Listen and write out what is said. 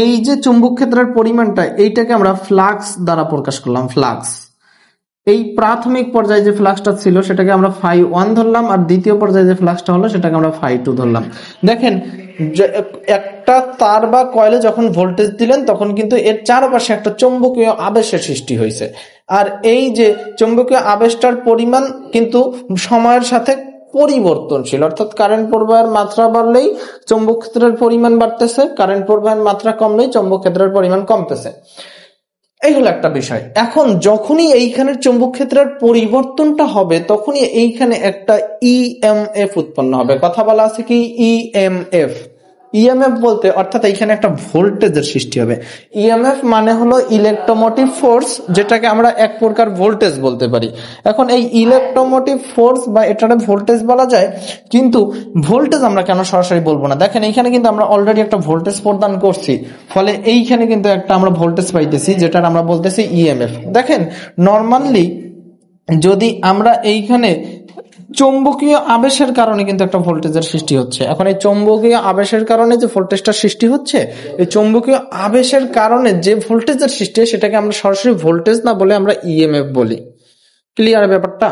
এই যে চুম্বক ক্ষেত্রের পরিমাণটা এইটাকে আমরা ফ্লাক্স দ্বারা প্রকাশ করলাম। ফ্লাক্স এই প্রাথমিক পর্যায়ে যে ফ্লাক্সটা ছিল সেটাকে আমরা φ1 ধরলাম, আর দ্বিতীয় পর্যায়ে যে ফ্লাক্সটা হলো সেটাকে আমরা φ2 ধরলাম। দেখেন একটা তার বা কয়েলে যখন ভোল্টেজ দিলেন তখন কিন্তু এর চারপাশে একটা চৌম্বকীয় আবেশের সৃষ্টি হয়েছে, আর এই যে চৌম্বকীয় আবেশটার পরিমাণ কিন্তু সময়ের সাথে পরিবর্তনশীল, অর্থাৎ কারেন্ট প্রবাহের মাত্রা বাড়লেই চৌম্বক ক্ষেত্রের পরিমাণ বাড়তেছে, কারেন্ট প্রবাহের মাত্রা কমলেই চৌম্বক ক্ষেত্রের পরিমাণ কমতেছে। এই হলো একটা বিষয়। এখন যখনই এইখানের চৌম্বক ক্ষেত্রের পরিবর্তনটা হবে তখনই এইখানে একটা ইএমএফ উৎপন্ন হবে। কথা বলা আছে কি ইএমএফ। ইএমএফ বলতে অর্থাৎ এইখানে একটা ভোল্টেজের সৃষ্টি হবে। ইএমএফ মানে হলো ইলেকট্রোমোটিভ ফোর্স, যেটাকে আমরা এক প্রকার ভোল্টেজ বলতে পারি। এখন এই ইলেকট্রোমোটিভ ফোর্স বা এটাকে ভোল্টেজ বলা যায়, কিন্তু ভোল্টেজ আমরা কেন সরাসরি বলবো না? দেখেন এইখানে কিন্তু আমরা অলরেডি একটা ভোল্টেজ প্রদান করছি, ফলে এইখানে কিন্তু একটা আমরা ভোল্টেজ পাইতেছি যেটা আমরা বলতেছি ইএমএফ। দেখেন নর্মালি যদি আমরা এইখানে চৌম্বকীয় আবেশের কারণে কিন্তু একটা ভোল্টেজের সৃষ্টি হচ্ছে। এখন এই চৌম্বকীয় আবেশের কারণে যে ভোল্টেজটা সৃষ্টি হচ্ছে, এই চৌম্বকীয় আবেশের কারণে যে ভোল্টেজের সৃষ্টি সেটাকে আমরা সরাসরি ভোল্টেজ না বলে আমরা ইএমএফ বলি। ক্লিয়ার ব্যাপারটা?